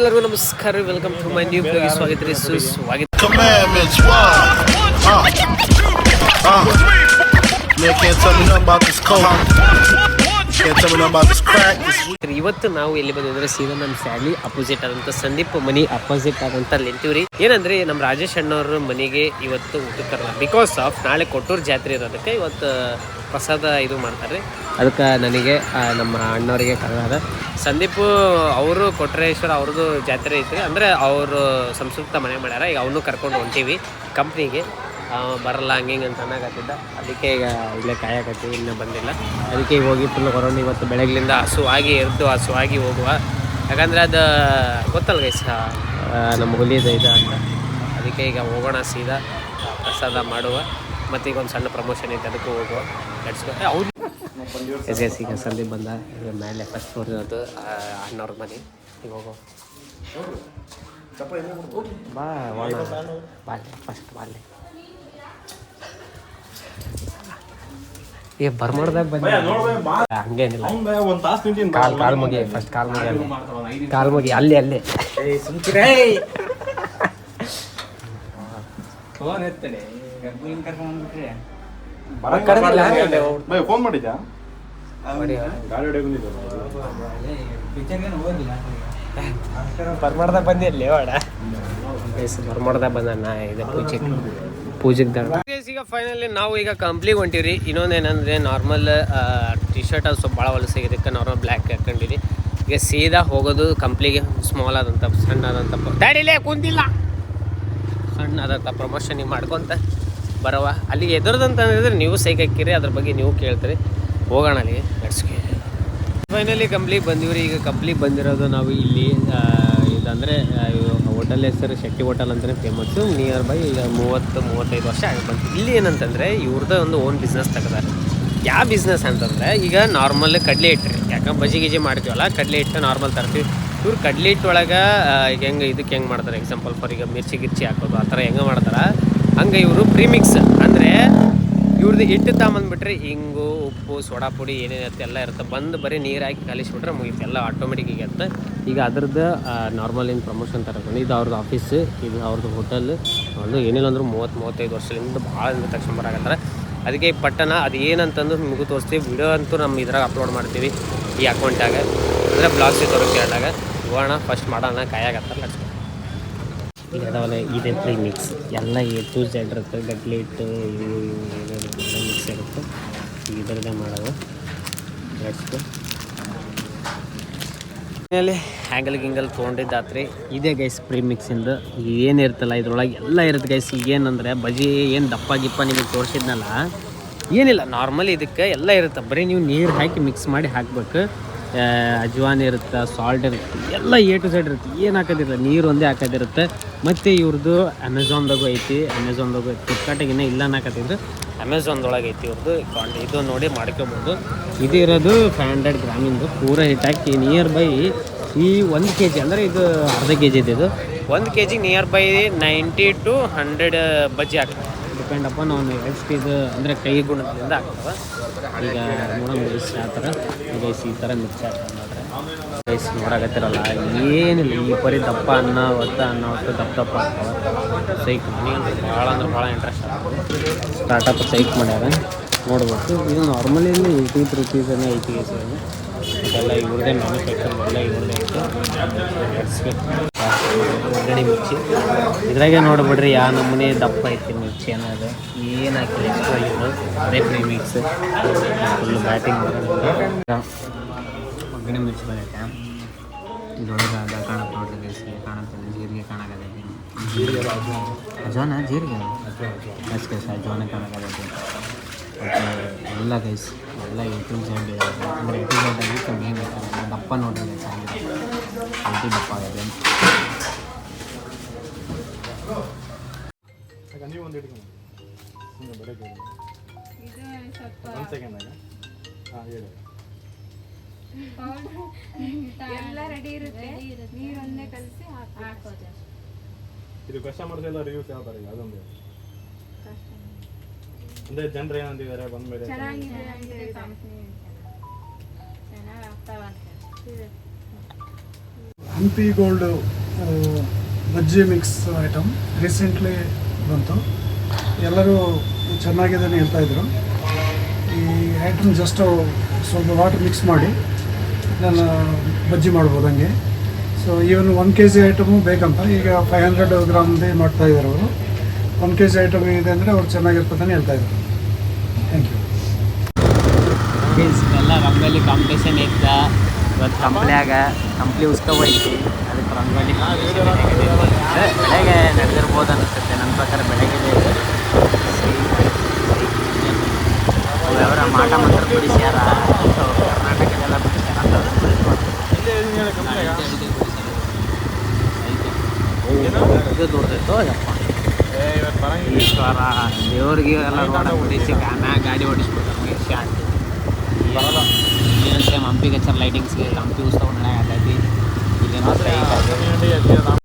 ಎಲ್ಲರಿಗೂ ನಮಸ್ಕಾರ, welcome to my new blog. ಸ್ವಾಗತ ಸುಸ್ವಾಗತ. ಇವತ್ತು ನಾವು ಎಲ್ಲಿ ಬಂದಿದ್ರೆ ಸೀದಾ ನಮ್ಮ ಸ್ಯಾಲಿ ಅಪೋಸಿಟ್ ಆದಂತ ಸಂದೀಪ್ ಮನಿ ಅಪೋಸಿಟ್ ಆದಂತ ನಿಂತೀವ್ರಿ. ಏನಂದ್ರೆ ನಮ್ಮ ರಾಜೇಶ್ ಅಣ್ಣವ್ರ ಮನೆಗೆ ಇವತ್ತು ಊಟಕ್ಕೆ ಕರಲ್ಲ. ಬಿಕಾಸ್ ಆಫ್ ನಾಳೆ ಕೊಟ್ಟೂರು ಜಾತ್ರೆ ಇರೋದಕ್ಕೆ ಇವತ್ತು ಪ್ರಸಾದ ಇದು ಮಾಡ್ತಾರೆ. ಅದಕ್ಕೆ ನನಗೆ ನಮ್ಮ ಅಣ್ಣವರಿಗೆ ಕರೆದ ಸಂದೀಪ್ ಅವರು ಕೊಟ್ರೇಶ್ವರ ಅವ್ರದ್ದು ಜಾತ್ರೆ ಐತ್ರಿ. ಅಂದರೆ ಅವರು ಸಂಸ್ಕೃತ ಮನೆ ಮಾಡ್ಯಾರ. ಈಗ ಅವನು ಕರ್ಕೊಂಡು ಹೊಂಟೀವಿ ಕಂಪ್ನಿಗೆ. ಬರಲ್ಲ ಹಂಗೆ ಅಂತ ಅನ್ನಕತ್ತಿದ್ದ. ಅದಕ್ಕೆ ಈಗ ಇಲ್ಲೇ ಕಾಯಕತ್ತೀವಿ, ಇನ್ನೂ ಬಂದಿಲ್ಲ. ಅದಕ್ಕೆ ಈಗ ಹೋಗಿ ಫುಲ್ ಹೊರೋಣ. ಇವತ್ತು ಬೆಳಗ್ಲಿಂದ ಹಸುವಾಗಿ ಹೋಗುವ. ಯಾಕಂದರೆ ಅದು ಗೊತ್ತಲ್ಲ ಗೈಸ್, ನಮ್ಮ ಹುಲಿದು ಇದು ಅಂತ. ಅದಕ್ಕೆ ಈಗ ಹೋಗೋಣ ಸೀದಾ ಪ್ರಸಾದ ಮಾಡುವ. ಮತ್ತು ಈಗ ಒಂದು ಸಣ್ಣ ಪ್ರಮೋಷನ್ ಐತೆ, ಅದಕ್ಕೂ ಹೋಗುವ. ಹೌದು ಎಸ್ ಈಗ ಸಂದೀಪ್ ಬಂದ. ಈಗ ಮೇಲೆ ಫಸ್ಟ್ ಫ್ಲೋರ್ ಇರೋದು ಅಣ್ಣವ್ರ ಮನೆ. ಈಗ ಹೋಗೋ ಬಾ ಬಾಲ್ಯ ಫಸ್ಟ್ ಬಾಲ್ಯ ಏ ಬರ್ಮಾಡ್ದಾಗ ಬಂದ ಹಂಗೇನಿಲ್ಲ. ಕಾಲ್ ಮುಗಿ ಫಸ್ಟ್ ಕಾಲ್ ಮುಗಿ ಅಲ್ಲೇ ಫೋನ್ ಮಾಡಿದ್ಯಾ? ಬರ್ಮಾಡ್ದಾಗ ಬಂದಿಲ್ಲ ವಾಡ ಬರ್ಮಾಡ್ದಾಗ ಬಂದ ಇದು ಪೂಜೆಗೆ. ಈಗ ಫೈನಲಿ ನಾವು ಈಗ ಕಂಪ್ಲಿಗೆ ಹೊಂಟಿವ್ರಿ. ಇನ್ನೊಂದೇನಂದರೆ ನಾರ್ಮಲ್ ಟಿ ಶರ್ಟ್ ಅದು ಸ್ವಲ್ಪ ಭಾಳ ಹೊಲಸಾಗಿದ್ದಕ್ಕೆ ನಾರ್ಮಲ್ ಬ್ಲ್ಯಾಕ್ ಹಾಕೊಂಡಿರಿ. ಈಗ ಸೀದಾ ಹೋಗೋದು ಕಂಪ್ಲಿಗೆ. ಸ್ಮಾಲ್ ಆದಂಥ ಸಣ್ಣ ಆದಂಥ ಡ್ಯಾಡಿಲೇ ಕುಂತಿಲ್ಲ ಸಣ್ಣ ಆದಂಥ ಪ್ರಮೋಷನ್ ಮಾಡ್ಕೊತ ಬರವ. ಅಲ್ಲಿಗೆ ಎದುರದಂತಂದ್ರೆ ನೀವು ಸೈಕ್ ಹಾಕಿರಿ, ಅದ್ರ ಬಗ್ಗೆ ನೀವು ಕೇಳ್ತೀರಿ. ಹೋಗೋಣ ಅಲ್ಲಿಗೆ ನಡ್ಸ್ಕೆ. ಫೈನಲಿ ಕಂಪ್ಲಿಗೆ ಬಂದಿವ್ರಿ. ಈಗ ಕಂಪ್ಲಿಗೆ ಬಂದಿರೋದು ನಾವು ಇಲ್ಲಿ ಇದಂದರೆ ಹೋಟೆಲ್ ಹೆಸರು ಶೆಟ್ಟಿ ಹೋಟೆಲ್ ಅಂತಲೇ ಫೇಮಸ್ಸು. ನಿಯರ್ ಬೈ ಈಗ 30-35 ವರ್ಷ ಆಗಿ ಬಂತು. ಇಲ್ಲಿ ಏನಂತಂದರೆ ಇವ್ರದ್ದು ಒಂದು ಓನ್ ಬಿಸ್ನೆಸ್ ತೆಗೆದಾರೆ. ಯಾವ ಬಿಸ್ನೆಸ್ ಅಂತಂದರೆ ಈಗ ನಾರ್ಮಲ್ ಕಡಲೆ ಹಿಟ್ಟು ರೀ. ಯಾಕಂದ್ರೆ ಬಜಿ ಗಿಜಿ ಮಾಡ್ತೀವಲ್ಲ, ಕಡಲೆ ಹಿಟ್ಟು ನಾರ್ಮಲ್ ತರ್ತೀವಿ. ಇವ್ರು ಕಡಲೆ ಹಿಟ್ಟೊಳಗೆ ಈಗ ಇದಕ್ಕೆ ಹೆಂಗೆ ಮಾಡ್ತಾರೆ, ಎಕ್ಸಾಂಪಲ್ ಫಾರ್ ಈಗ ಮಿರ್ಚಿ ಹಾಕೋದು ಆ ಥರ ಹೆಂಗೆ ಮಾಡ್ತಾರೆ, ಹಂಗೆ ಇವರು ಪ್ರೀಮಿಕ್ಸ್ ಅಂದರೆ ಇವ್ರದ್ದು ಹಿಟ್ಟು ತಗೊಂಬಂದ್ಬಿಟ್ರೆ ಹಿಂಗು ಉಪ್ಪು ಸೋಡಾ ಪುಡಿ ಏನೇನಿರುತ್ತೆ ಎಲ್ಲ ಇರುತ್ತೆ. ಬಂದು ಬರೀ ನೀರು ಹಾಕಿ ಕಲಿಸ್ಬಿಟ್ರೆ ಮುಗಿತು, ಎಲ್ಲ ಆಟೋಮೆಟಿಕ್ ಇರುತ್ತೆ. ಈಗ ಅದ್ರದ್ದು ನಾರ್ಮಲ್ ಏನು ಪ್ರಮೋಷನ್ ತರಕೊಂಡು ಇದು ಅವ್ರದ್ದು ಆಫೀಸು, ಇದು ಅವ್ರದ್ದು ಹೋಟೆಲ್. ಒಂದು ಏನಿಲ್ಲ ಅಂದರೂ 30-35 ವರ್ಷದಿಂದ ಭಾಳ ತಕ್ಷಂಬರಾಗತ್ತಾರೆ. ಅದಕ್ಕೆ ಈ ಪಟ್ಟಣ ಅದು ಏನಂತಂದು ನಿಮಗೂ ತೋರಿಸ್ತೀವಿ. ವಿಡಿಯೋ ಅಂತೂ ನಮ್ಮ ಇದ್ರಾಗ ಅಪ್ಲೋಡ್ ಮಾಡ್ತೀವಿ ಈ ಅಕೌಂಟಾಗ, ಅಂದರೆ ಬ್ಲಾಗ್ಸ್ ತೋರಿಸಿ ಕೇಳಿದಾಗ. ಹೋಗೋಣ ಫಸ್ಟ್ ಮಾಡೋಣ, ಕಾಯಾಗತ್ತಲ್ಲ. ಈಗ ಅದಾವಲ್ಲ ಇದೆ ಮಿಕ್ಸ್ ಎಲ್ಲ ಟು ಸೈಡ್ ಇರುತ್ತೆ. ಗಡ್ಲೆ ಹಿಟ್ಟು ಇವು ಏನೇನು ಮಿಕ್ಸ್ ಇರುತ್ತೆ. ಈಗ ಇದರದ್ದೇ ಮಾಡೋದು ನೆಕ್ಸ್ಟು ಆಮೇಲೆ ಹ್ಯಾಂಗಲ್ ತೊಗೊಂಡಿದ್ದಾತ್ರಿ. ಇದೇ ಗೈಸ್ ಪ್ರೀಮಿಕ್ಸಿಂದು ಏನಿರುತ್ತಲ್ಲ ಇದ್ರೊಳಗೆ ಎಲ್ಲ ಇರುತ್ತೆ ಗೈಸ್. ಈಗೇನಂದರೆ ಬಜಿ ಏನು ದಪ್ಪ ಗಿಪ್ಪ ನಿಮಗೆ ತೋರಿಸಿದ್ನಲ್ಲ, ಏನಿಲ್ಲ ನಾರ್ಮಲಿ ಇದಕ್ಕೆ ಎಲ್ಲ ಇರುತ್ತೆ. ಬರೀ ನೀವು ನೀರು ಹಾಕಿ ಮಿಕ್ಸ್ ಮಾಡಿ ಹಾಕ್ಬೇಕು. ಅಜ್ವಾನ್ ಇರುತ್ತೆ, ಸಾಲ್ಟ್ ಇರುತ್ತೆ, ಎಲ್ಲ ಟು ಸೈಡ್ ಇರುತ್ತೆ. ಏನು ಹಾಕೋದಿಲ್ಲ, ನೀರು ಒಂದೇ ಹಾಕೋದಿರುತ್ತೆ. ಮತ್ತು ಇವ್ರದ್ದು ಅಮೆಝಾನ್ದಾಗೂ ಐತಿ, ಫ್ಲಿಪ್ಕಾರ್ಟಿಗಿನ್ನ ಇಲ್ಲ ಹಾಕತ್ತಿದ್ರು, ಅಮೆಝಾನ್ದೊಳಗೆ ಐತಿ ಇವ್ರದ್ದು. ಇದು ನೋಡಿ ಮಾಡ್ಕೊಬೋದು. ಇದು ಇರೋದು 500 ಗ್ರಾಮಿಂದು ಪೂರ ಹಿಟ್ಟು ಹಾಕಿ ನಿಯರ್ ಬೈ ಈ 1 kg ಅಂದರೆ ಇದು ಅರ್ಧ kg ಇದೆ. ಇದು 1 kg ನಿಯರ್ ಬೈ 90 to 100 ಬಜ್ಜಿ ಆಗ್ತದೆ. ಡಿಪೆಂಡ್ ಅಪಾನ್ ಅವನು ಎಷ್ಟು ಇದು ಅಂದರೆ ಕೈ ಗುಣದಿಂದ ಆಗ್ತವೆ. ಈಗ ನೋಡೋಣ ಗೈಸ್ ಆ ಥರ ಗೈಸ್ ಈ ಥರ ಮಿಕ್ಸ್ ಆಗ್ತದೆ ನೋಡ್ರಿ ಗೈಸ್. ನೋಡಾಕತ್ತಿರಲ್ಲ ಏನಿಲ್ಲ, ಈ ಪರಿ ದಪ್ಪ ಅನ್ನ ಹೊತ್ತು ದಪ್ಪ ಆಗ್ತವೆ. ಸೈಕ್ ನನಗಂತೂ ಭಾಳ ಅಂದ್ರೆ ಭಾಳ ಇಂಟ್ರೆಸ್ಟ್ ಆಗ್ತದೆ. ಸ್ಟಾರ್ಟಪ್ ಸೈಕ್ ಮಾಡ್ಯಾರ ನೋಡ್ಬೇಕು. ಇದು ನಾರ್ಮಲಿ 80 ರೂಪೀಸನ್ನೇ ಐತಿ ಗೈಸ್. ಇದೆಲ್ಲ ಇವ್ರದ್ದೇ ಮ್ಯಾನುಫ್ಯಾಕ್ಚರ್, ಎಲ್ಲ ಇವ್ರದ್ದೇ ಐತೆ. ಒಗ್ಗರಣೆ ಮಿರ್ಚಿ ಇದ್ರಾಗೆ ನೋಡ್ಬಿಡ್ರಿ ಯಾವ ನಮೂನೆ ದಪ್ಪ ಐತಿ ಮಿರ್ಚಿ ಅನ್ನೋದು. ಏನು ಹಾಕಿಲ್ಲ ಎಕ್ಸ್ಟ್ರಾ ಇದು ಅದೇ ಪ್ರೀಮಿಕ್ಸ್ ಫುಲ್ ಬ್ಯಾಟಿಂಗ್. ಒಗ್ಗರಣೆ ಮಿರ್ಚಿ ಬರುತ್ತೆ ಇದ್ರೊಳಗೆ ಅದ ಕಾಣಕ್ಕೆ ನೋಡ್ರಿ ಗೈಸ್. ಕಾಣುತ್ತೆ ಜೀರಿಗೆ ಕಾಣಕತ್ತೈತಿ, ಅಜ್ವಾನ ಜೀರಿಗೆ ಎಸ್ ಗೈಸ್ ಅಜ್ವಾನ ಕಾಣಕತ್ತೈತಿ. ಎಲ್ಲ ಗೈಸ್ ಎಲ್ಲ 80 ಅಂದರೆ 80 ಆಗಿತ್ತು ಮೇನ್ ಐತೆ. ದಪ್ಪ ನೋಡ್ರಿ ಗೈಸ್, ಆಗಿದೆ ದಪ್ಪ ಆಗಿದೆ. ನೀವು ಒಂದು ಹಿಡ್ಕೊಂಡು ಬರೋಕೆ ಒಂದು ಸೆಕೆಂಡ್ ಆಗ ಹಾಂ ಹೇಳಿ. ಎಲ್ಲ ರೆಡಿ ಇರುತ್ತೆ, ನೀರನ್ನೇ ಕಲಸಿ ಹಾಕೋದು. ಇದು ಕಸ್ಟಮರ್ಸ್ ಎಲ್ಲ ರಿವ್ಯೂಸ್ ಯಾವ ಥರ ಇದೆ ಅದೊಂದು ಅಂದರೆ ಜನರು ಏನಂತಿದ್ದಾರೆ ಬಂದ ಮೇಲೆ? ಚೆನ್ನಾಗಿದೆ ಕಂಪ್ನಿ ಚೆನ್ನಾಗಿ ಆಗ್ತಾವಂತೆ. ಹಂಪಿ ಗೋಲ್ಡ್ ಬಜ್ಜಿ ಮಿಕ್ಸ್ ಐಟಮ್ ರೀಸೆಂಟ್ಲಿ ಬಂತು. ಎಲ್ಲರೂ ಚೆನ್ನಾಗಿದೆ ಅಂತ ಹೇಳ್ತಾಯಿದ್ರು. ಈ ಐಟಮ್ ಜಸ್ಟ್ ಸ್ವಲ್ಪ ವಾಟರ್ ಮಿಕ್ಸ್ ಮಾಡಿ ನಾನು ಬಜ್ಜಿ ಮಾಡ್ಬೋದು ಹಂಗೆ. ಸೊ ಈವನ್ 1 kg ಐಟಮು ಬೇಕಂತ ಈಗ 500 ಗ್ರಾಮ್ದೇ ಮಾಡ್ತಾಯಿದ್ದಾರೆ ಅವರು. 1 kg ಐಟಮ್ ಇದೆ ಅಂದರೆ ಅವ್ರು ಚೆನ್ನಾಗಿರ್ತದೆ ಅಂತ ಹೇಳ್ತಾಯಿದ್ರು. Thank you. ಎಲ್ಲ ರಂಗೋಲಿ ಕಾಂಪಿಟೇಷನ್ ಇತ್ತ ಇವತ್ತು ಕಂಪ್ಲಿ ಉಸ್ಕೋಬೈತಿ. ಅದಕ್ಕೆ ರಂಗೋಲಿ ಬೆಳಗ್ಗೆ ನಡೆದಿರ್ಬೋದು ಅನಿಸುತ್ತೆ. ನನ್ನ ಪ್ರಕಾರ ಬೆಳಗ್ಗೆ ಅವರ ಮಾಟ ಮಂತ್ರ ಬಿಡಿಸ್ಯಾರ. ಕರ್ನಾಟಕದೆಲ್ಲ ಈಶ್ವರ ದೇವ್ರಿಗೆ ಎಲ್ಲ ರೋಡ ಬಿಡಿಸಿ ಗಾಡಿ ಓಡಿಸ್ಬಿಡ್ತಾರೆ. ಶಾಂತಿ ಇನ್ನೊಂದು ಸೇಮ್ ಹಂಪಿಗೆ ಹಚ್ಚಾರ ಲೈಟಿಂಗ್ಸ್ಗೆ. ಹಂಪಿ ಉತ್ಸವ ನಡೆಯಾಗತ್ತೈತಿ. ಇಲ್ಲೇನೋ